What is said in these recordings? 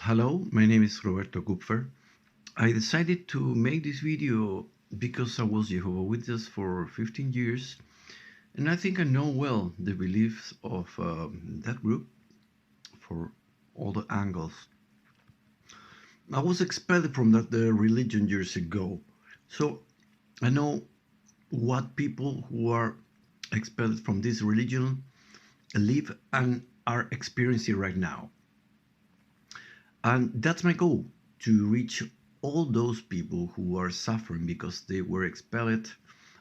Hello, my name is Roberto Kupfer. I decided to make this video because I was Jehovah's Witness for 15 years and I think I know well the beliefs of that group for all the angles. I was expelled from that religion years ago, so I know what people who are expelled from this religion live and are experiencing right now. And that's my goal, to reach all those people who are suffering because they were expelled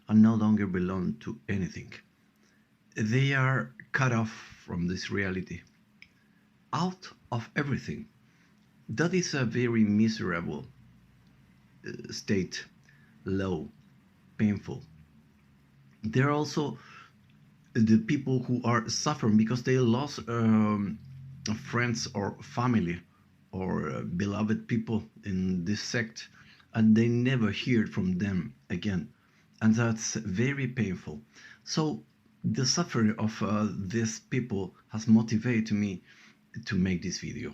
and no longer belong to anything. They are cut off from this reality, out of everything. That is a very miserable state, low, painful. There are also the people who are suffering because they lost friends or family or beloved people in this sect and they never heard from them again, and that's very painful. So the suffering of these people has motivated me to make this video.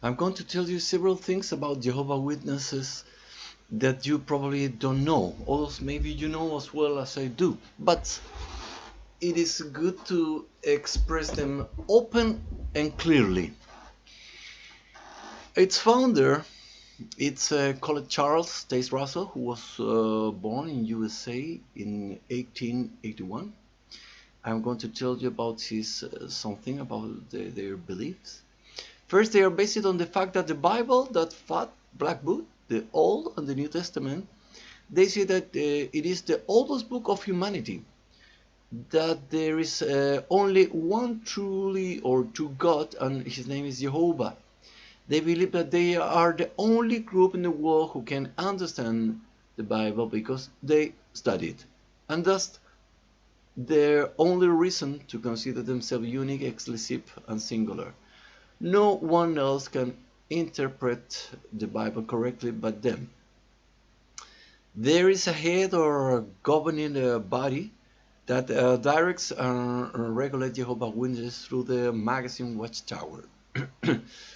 I'm going to tell you several things about Jehovah's Witnesses that you probably don't know, or maybe you know as well as I do, but it is good to express them open and clearly. Its founder, it's called Charles Taze Russell, who was born in USA in 1881. I'm going to tell you about his something about their beliefs. First, they are based on the fact that the Bible, that fat black book, the Old and the New Testament, they say that it is the oldest book of humanity, that there is only one truly or true God, and his name is Jehovah. They believe that they are the only group in the world who can understand the Bible because they study it, and thus their only reason to consider themselves unique, exclusive, and singular. No one else can interpret the Bible correctly but them. There is a head or a governing body that directs and regulates Jehovah's Witnesses through the magazine Watchtower.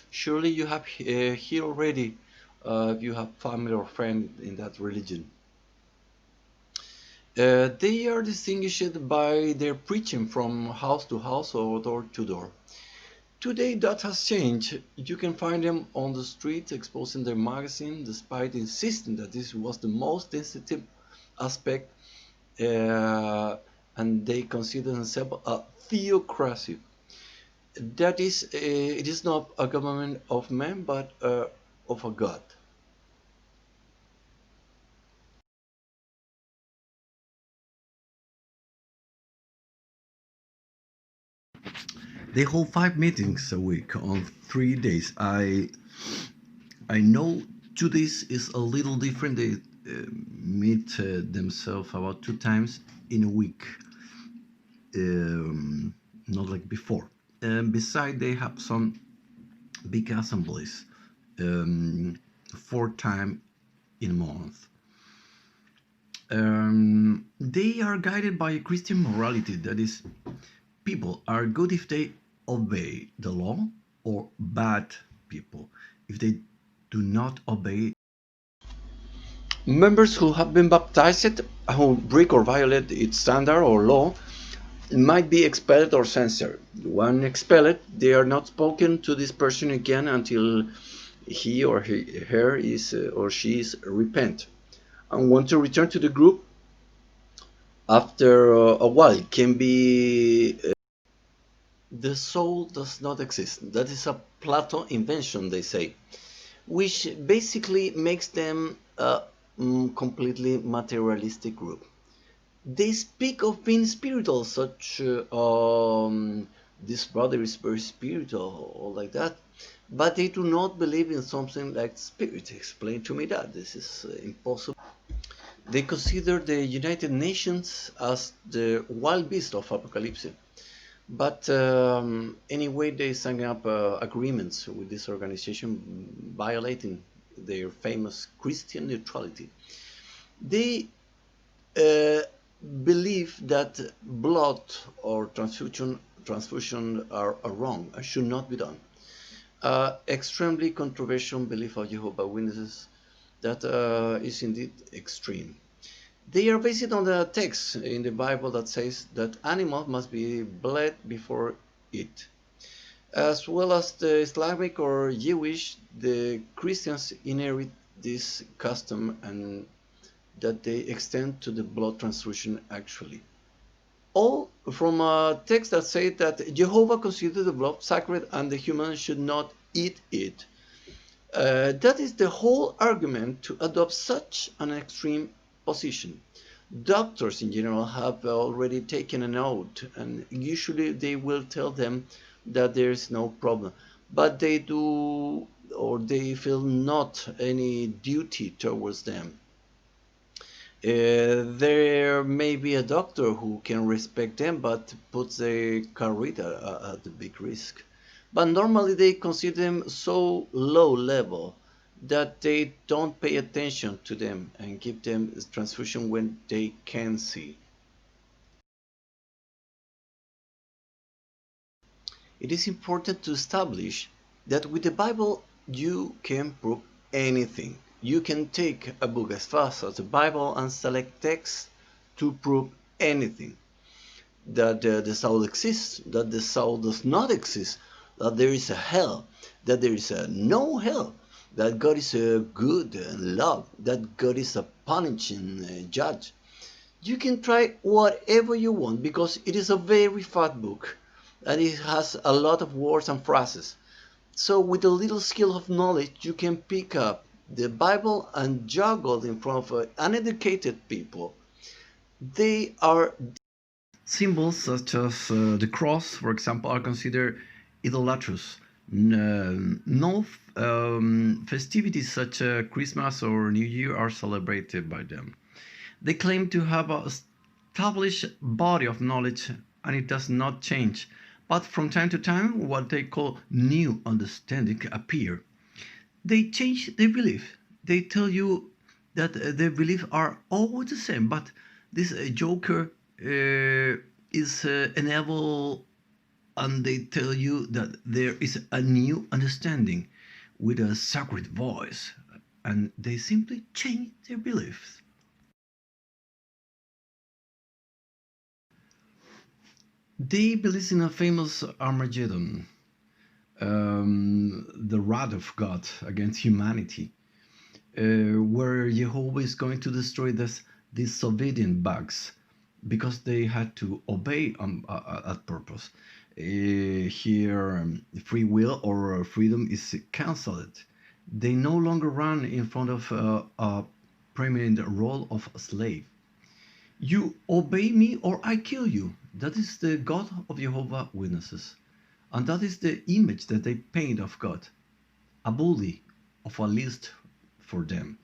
Surely you have here already if you have family or friend in that religion. They are distinguished by their preaching from house to house or door to door. Today that has changed. You can find them on the street exposing their magazine despite insisting that this was the most sensitive aspect, and they consider themselves a theocracy. That is, it is not a government of men but of a God. They hold 5 meetings a week on 3 days. I know 2 days is a little different. They meet themselves about 2 times in a week, not like before. Besides, they have some big assemblies, 4 times in a month. They are guided by Christian morality, that is, people are good if they obey the law, or bad people if they do not obey. Members who have been baptized who break or violate its standard or law might be expelled or censored. When expelled, they are not spoken to this person again until he or her is or she is repent and want to return to the group after a while. It can be the soul does not exist. That is a Plato invention, they say, which basically makes them a completely materialistic group. They speak of being spiritual, such this brother is very spiritual or like that, but they do not believe in something like spirit. Explain to me that. This is impossible. They consider the United Nations as the wild beast of Apocalypse. But anyway, they signed up agreements with this organization violating their famous Christian neutrality. They believe believe that blood or transfusion are wrong and should not be done. Extremely controversial belief of Jehovah Witnesses that is indeed extreme. They are based on the text in the Bible that says that animals must be bled before it. As well as the Islamic or Jewish, the Christians inherit this custom and that they extend to the blood transfusion actually. All from a text that says that Jehovah considers the blood sacred and the human should not eat it. That is the whole argument to adopt such an extreme position. Doctors in general have already taken an oath, and usually they will tell them that there is no problem, but they do or they feel not any duty towards them. There may be a doctor who can respect them, but puts their career at a big risk. But normally they consider them so low level that they don't pay attention to them and give them transfusion when they can see. It is important to establish that with the Bible you can prove anything. You can take a book as fast as the Bible and select text to prove anything. That the soul exists, that the soul does not exist, that there is a hell, that there is a no hell, that God is a good and love, that God is a punishing judge. You can try whatever you want because it is a very fat book and it has a lot of words and phrases. So with a little skill of knowledge, you can pick up the Bible and juggle in front of uneducated people. They are symbols such as the cross, for example, are considered idolatrous. No festivities such as Christmas or New Year are celebrated by them. They claim to have a established body of knowledge and it does not change. But from time to time, what they call new understanding appear. They change their belief. They tell you that their beliefs are always the same, but this joker is enabled and they tell you that there is a new understanding with a sacred voice and they simply change their beliefs. They believe in a famous Armageddon, the wrath of God against humanity, where Jehovah is going to destroy these disobedient bugs because they had to obey at purpose. Here, free will or freedom is cancelled. They no longer run in front of a permanent role of a slave. You obey me or I kill you. That is the God of Jehovah Witnesses. And that is the image that they paint of God. A bully of a list for them.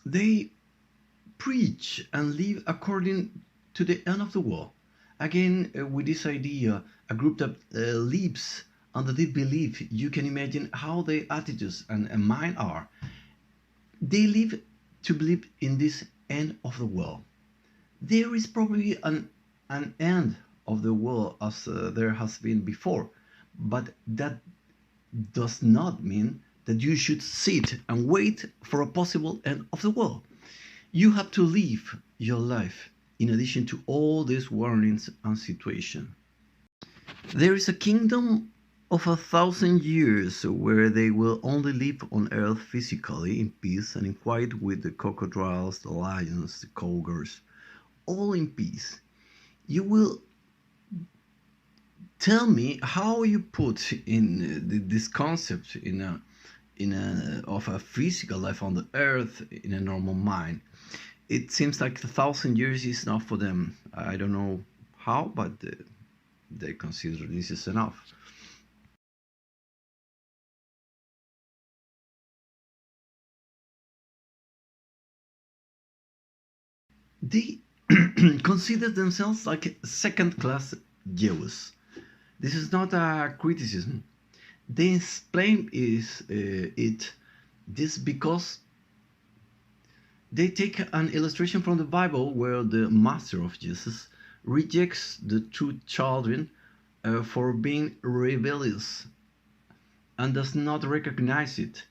They preach and live according to the end of the world. Again, with this idea, a group that lives under this belief, you can imagine how their attitudes and mind are. They live to believe in this end of the world. There is probably an end of the world as there has been before, but that does not mean that you should sit and wait for a possible end of the world. You have to live your life in addition to all these warnings and situations. There is a kingdom of 1,000 years where they will only live on earth physically in peace and in quiet with the crocodiles, the lions, the cougars, all in peace. You will tell me how you put in this concept of a physical life on the earth in a normal mind. It seems like 1,000 years is enough for them. I don't know how, but they consider this is enough. They consider themselves like second-class Jews. This is not a criticism. They explain it this because They take an illustration from the Bible where the master of Jesus rejects the two children for being rebellious and does not recognize it,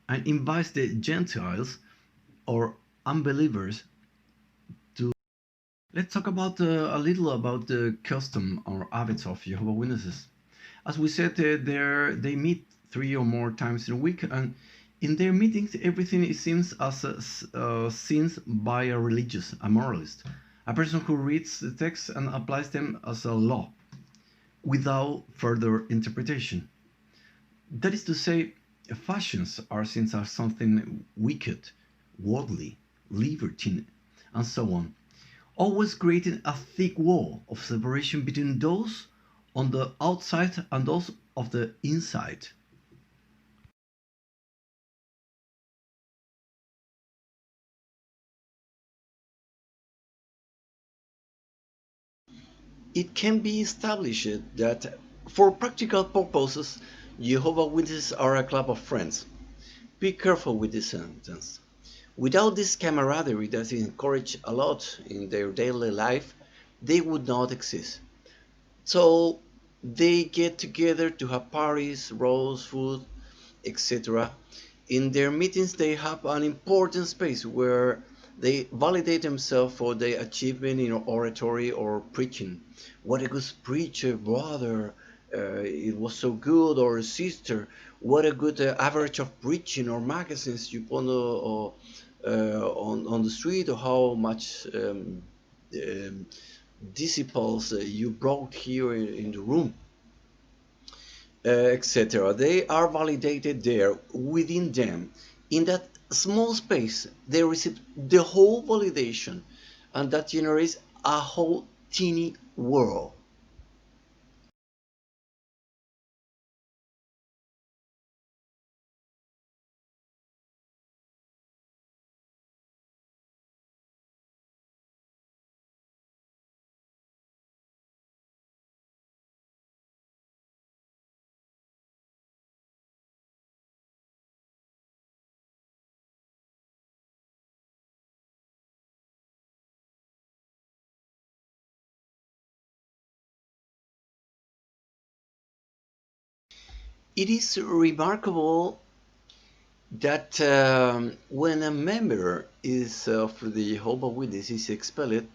and invites the Gentiles or unbelievers to. Let's talk about a little about the custom or habits of Jehovah's Witnesses. As we said, they meet 3 or more times in a week, and in their meetings, everything is seen as seen by a religious, a moralist, a person who reads the text and applies them as a law without further interpretation. That is to say, fashions are seen as something wicked, worldly, libertine, and so on, always creating a thick wall of separation between those on the outside and those of the inside. It can be established that for practical purposes, Jehovah's Witnesses are a club of friends. Be careful with this sentence. Without this camaraderie that is encouraged a lot in their daily life, they would not exist. So they get together to have parties, roast food, etc. In their meetings, they have an important space where they validate themselves for their achievement in oratory or preaching. What a good preacher, brother! It was so good, or sister. What a good average of preaching or magazines you put on the street, or how much um, disciples you brought here in the room, etc. They are validated there within them. In that small space, they receive the whole validation, and that generates a whole teeny world. It is remarkable that when a member is of the Jehovah's Witness is expelled,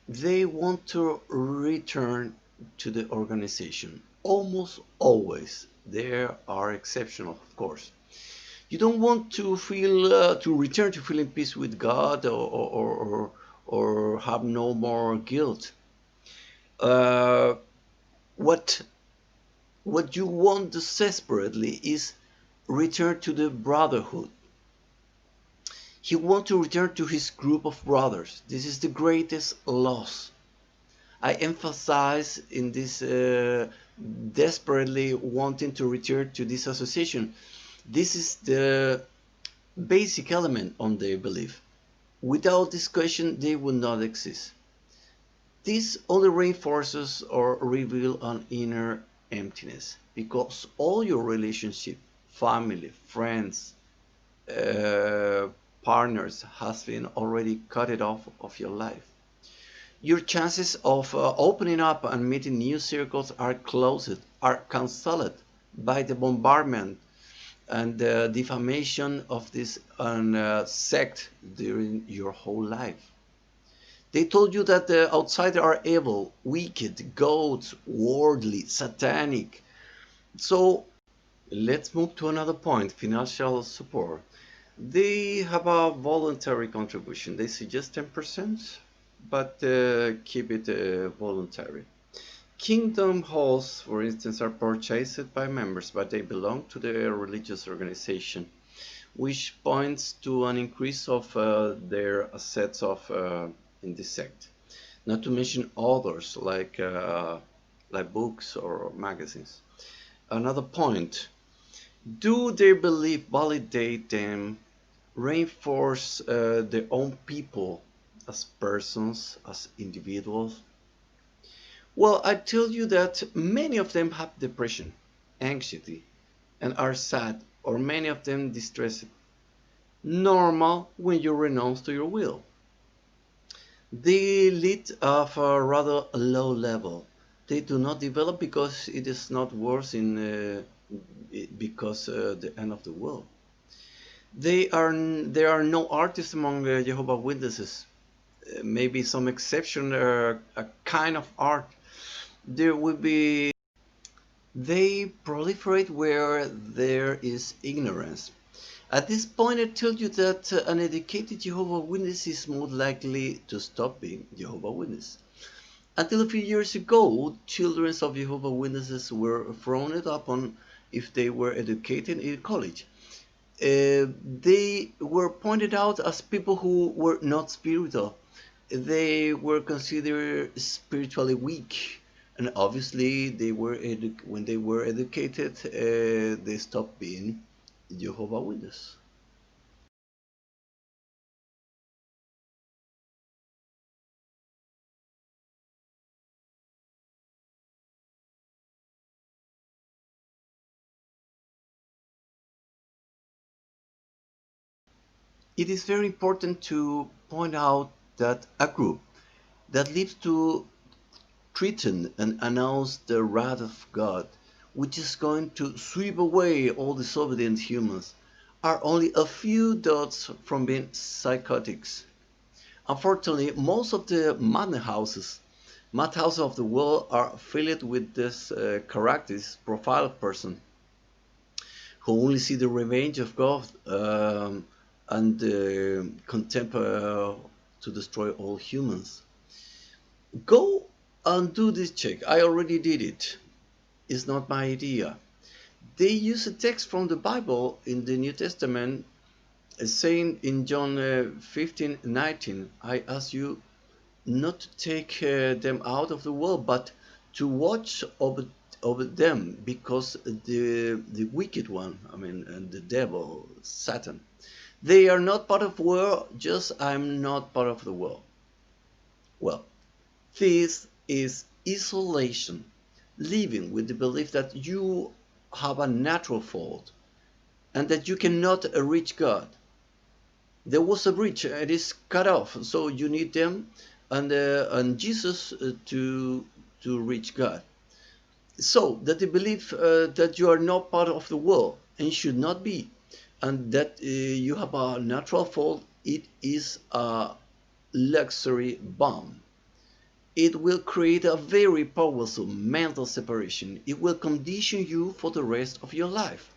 they want to return to the organization. Almost always. There are exceptions, of course. You don't want to feel to return to feeling peace with God, or have no more guilt. Uh, what what you want desperately is return to the brotherhood. He wants to return to his group of brothers. This is the greatest loss. I emphasize in this desperately wanting to return to this association. This is the basic element on their belief. Without this question, they would not exist. This only reinforces or reveals an inner emptiness, because all your relationship, family, friends, uh, partners has been already cut it off of your life. Your chances of opening up and meeting new circles are closed, are cancelled by the bombardment and the defamation of this sect during your whole life. They told you that the outside are evil, wicked, goats, worldly, satanic. So let's move to another point, financial support. They have a voluntary contribution. They suggest 10%, but keep it voluntary. Kingdom halls, for instance, are purchased by members, but they belong to the religious organization, which points to an increase of their assets in this sect. Not to mention others like books or magazines. Another point: do their belief validate them, reinforce their own people as persons, as individuals? Well, I tell you that many of them have depression, anxiety, and are sad, or many of them distressed. normal when you renounce to your will. They lead of a rather low level. They do not develop because it is not worse in because the end of the world. There are no artists among Jehovah Witnesses. Maybe some exception, a kind of art. There will be. They proliferate where there is ignorance. At this point, I tell you that an educated Jehovah Witness is more likely to stop being Jehovah Witness. Until a few years ago, children of Jehovah Witnesses were frowned upon if they were educated in college. They were pointed out as people who were not spiritual. They were considered spiritually weak, and obviously, when they were educated, they stopped being Jehovah Witness. It is very important to point out that a group that lives to threaten and announce the wrath of God, which is going to sweep away all disobedient humans, are only a few dots from being psychotics. Unfortunately, most of the madhouses of the world are filled with this characters profile person who only see the revenge of God and contempt to destroy all humans. Go and do this check. I already did it. It's not my idea. They use a text from the Bible in the New Testament saying in John 15:19, I ask you not to take them out of the world, but to watch over them, because the wicked one, I mean, and the devil, Satan, they are not part of the world, just I'm not part of the world. Well, this is isolation, living with the belief that you have a natural fault and that you cannot reach God. There was a bridge, it is cut off, so you need them and Jesus to reach God. So that they believe that you are not part of the world and should not be, and that you have a natural fault. It is a luxury bomb. It will create a very powerful mental separation. It will condition you for the rest of your life.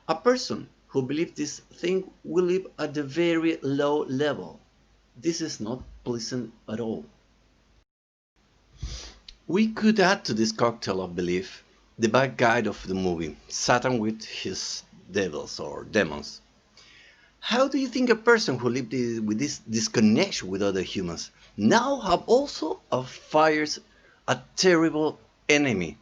A person who believes this thing will live at a very low level. This is not pleasant at all. We could add to this cocktail of belief the bad guy of the movie, Satan with his devils or demons. How do you think a person who lived with this disconnection with other humans now have also fires a terrible enemy?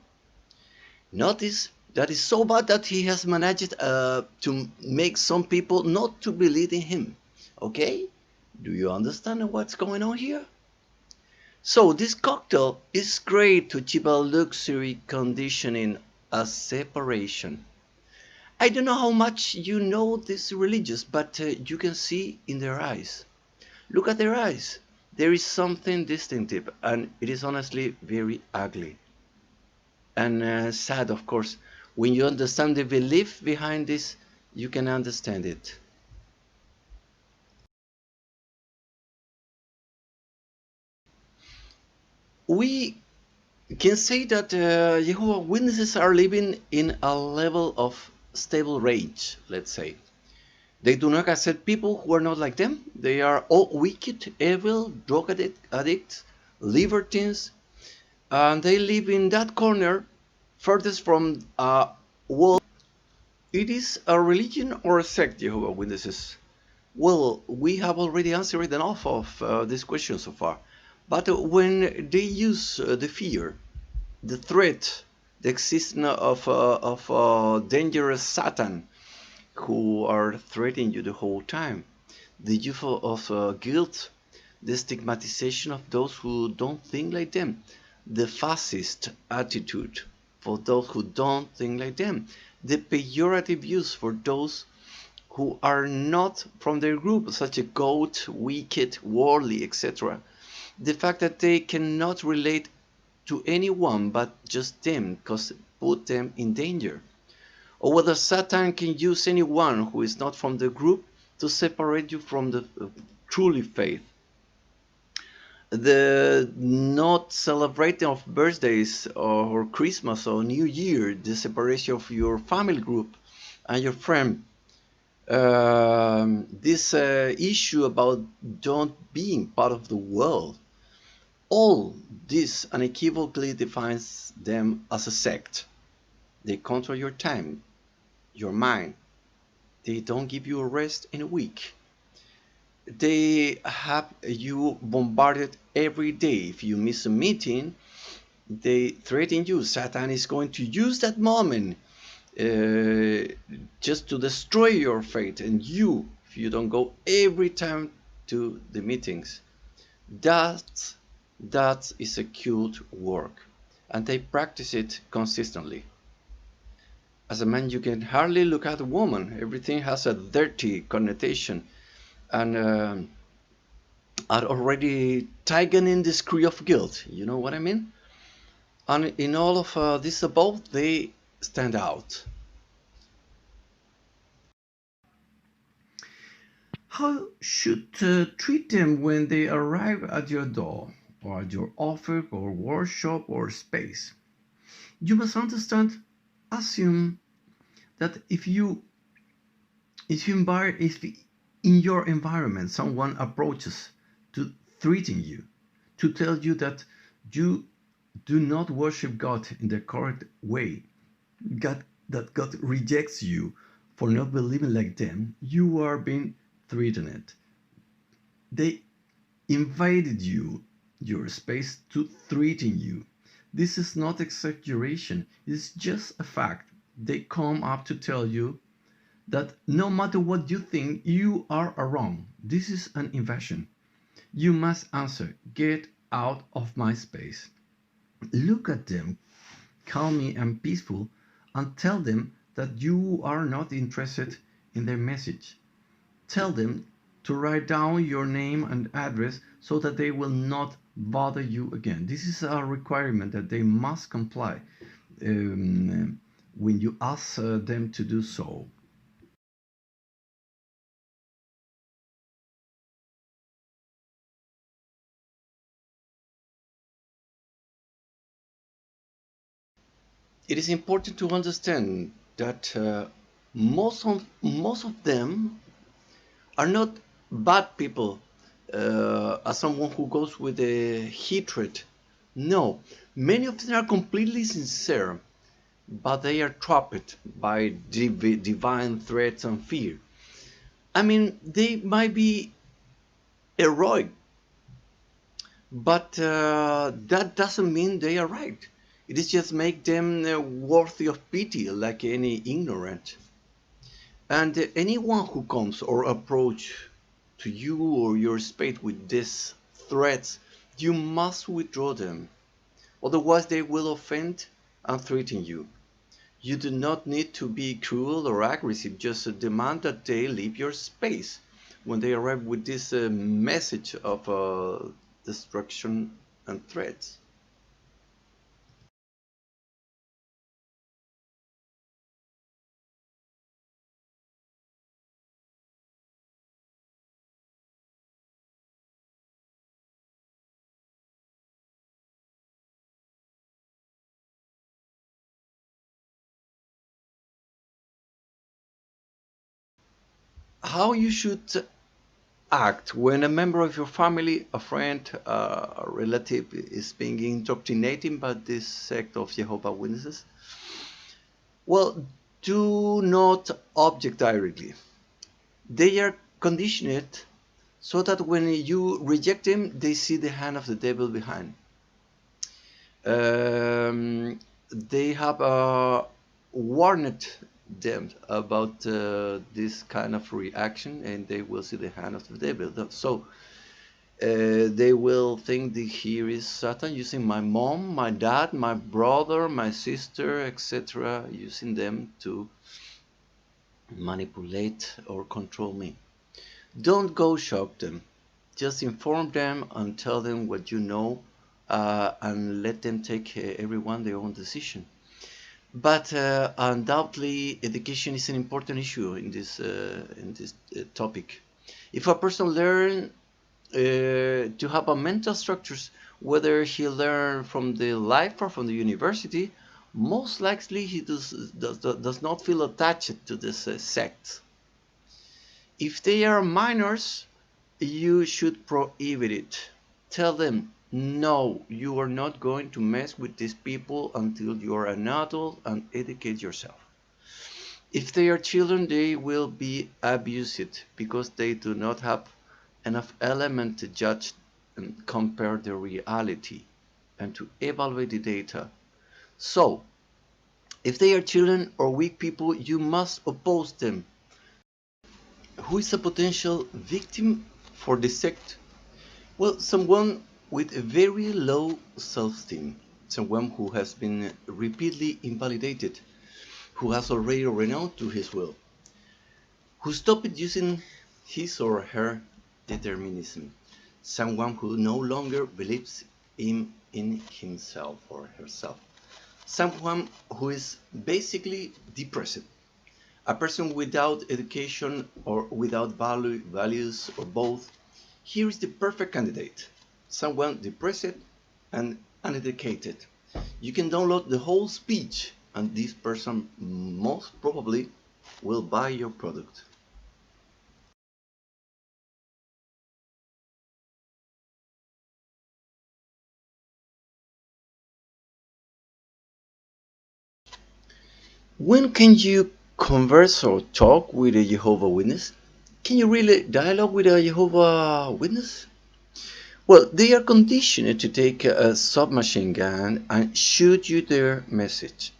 Notice that is so bad that he has managed to make some people not to believe in him. Okay? Do you understand what's going on here? So this cocktail is great to achieve a luxury conditioning, a separation. I don't know how much you know this religious, but you can see in their eyes. Look at their eyes. There is something distinctive, and it is honestly very ugly and sad, of course. When you understand the belief behind this, you can understand it. We can say that Jehovah Witnesses are living in a level of stable rage, let's say. They do not accept people who are not like them. They are all wicked, evil, addicts, libertines, and they live in that corner furthest from a world. It is a religion or a sect, Jehovah Witnesses? Well, we have already answered enough of this question so far. But when they use the fear, the threat, the existence of dangerous Satan who are threatening you the whole time, the use of guilt, the stigmatization of those who don't think like them, the fascist attitude for those who don't think like them, the pejorative use for those who are not from their group, such as goat, wicked, worldly, etc. The fact that they cannot relate to anyone but just them because put them in danger. Or whether Satan can use anyone who is not from the group to separate you from the truly faith. The not celebrating of birthdays or Christmas or New Year, the separation of your family group and your friend. This issue about don't being part of the world, all this unequivocally defines them as a sect. They control your time, your mind. They don't give you a rest in a week. They have you bombarded every day. If you miss a meeting, they threaten you. Satan is going to use that moment uh, just to destroy your faith and you if you don't go every time to the meetings. That that is a cute work, and they practice it consistently. As a man, you can hardly look at a woman. Everything has a dirty connotation, and are already taken in this degree of guilt. You know what I mean? And in all of this above, they stand out. How should treat them when they arrive at your door, or at your office, or workshop, or space? You must understand, assume that if in your environment someone approaches to threaten you, to tell you that you do not worship God in the correct way, that God rejects you for not believing like them, you are being threatened. They invaded your space to threaten you. This is not exaggeration, it's just a fact. They come up to tell you that no matter what you think, you are wrong. This is an invasion. You must answer, get out of my space. Look at them, calmly and peaceful, and tell them that you are not interested in their message. Tell them to write down your name and address so that they will not bother you again. This is a requirement that they must comply when you ask them to do so. It is important to understand that most of them are not bad people, as someone who goes with a hatred. No, many of them are completely sincere, but they are trapped by divine threats and fear. I mean, they might be heroic, but that doesn't mean they are right. It is just make them worthy of pity, like any ignorant. And anyone who comes or approach to you or your space with these threats, you must withdraw them. Otherwise, they will offend and threaten you. You do not need to be cruel or aggressive, just demand that they leave your space when they arrive with this message of destruction and threats. How you should act when a member of your family, a friend, a relative is being indoctrinated by this sect of Jehovah Witnesses? Well, do not object directly. They are conditioned so that when you reject them, they see the hand of the devil behind. They have warned them about this kind of reaction, and they will see the hand of the devil. So they will think that here is Satan using my mom, my dad, my brother, my sister, etc., using them to manipulate or control me. Don't go shock them. Just inform them and tell them what you know, and let them take everyone their own decision. But undoubtedly, education is an important issue in this topic. If a person learn to have a mental structures, whether he learn from the life or from the university, most likely he does not feel attached to this sect. If they are minors, you should prohibit it. Tell them, no, you are not going to mess with these people until you are an adult, and educate yourself. If they are children, they will be abused because they do not have enough element to judge and compare the reality and to evaluate the data. So, if they are children or weak people, you must oppose them. Who is a potential victim for the sect? Well, someone with a very low self-esteem, someone who has been repeatedly invalidated, who has already renounced to his will, who stopped using his or her determinism, someone who no longer believes in himself or herself, someone who is basically depressed, a person without education or without values or both. Here is the perfect candidate, someone depressed and uneducated. You can download the whole speech, and this person most probably will buy your product. When can you converse or talk with a Jehovah Witness? Can you really dialogue with a Jehovah Witness? Well, they are conditioned to take a submachine gun and shoot you their message.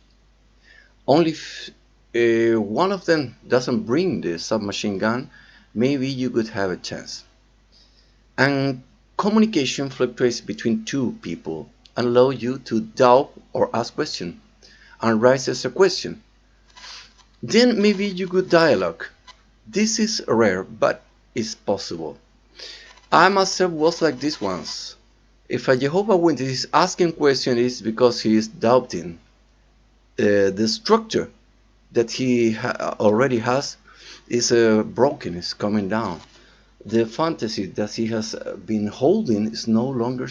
Only if one of them doesn't bring the submachine gun, maybe you could have a chance. And communication fluctuates between two people and allow you to doubt or ask questions and raises a question. Then maybe you could dialogue. This is rare, but it's possible. I myself was like this once. If a Jehovah Witness is asking questions, it's because he is doubting the structure that he already has is broken, is coming down. The fantasy that he has been holding is no longer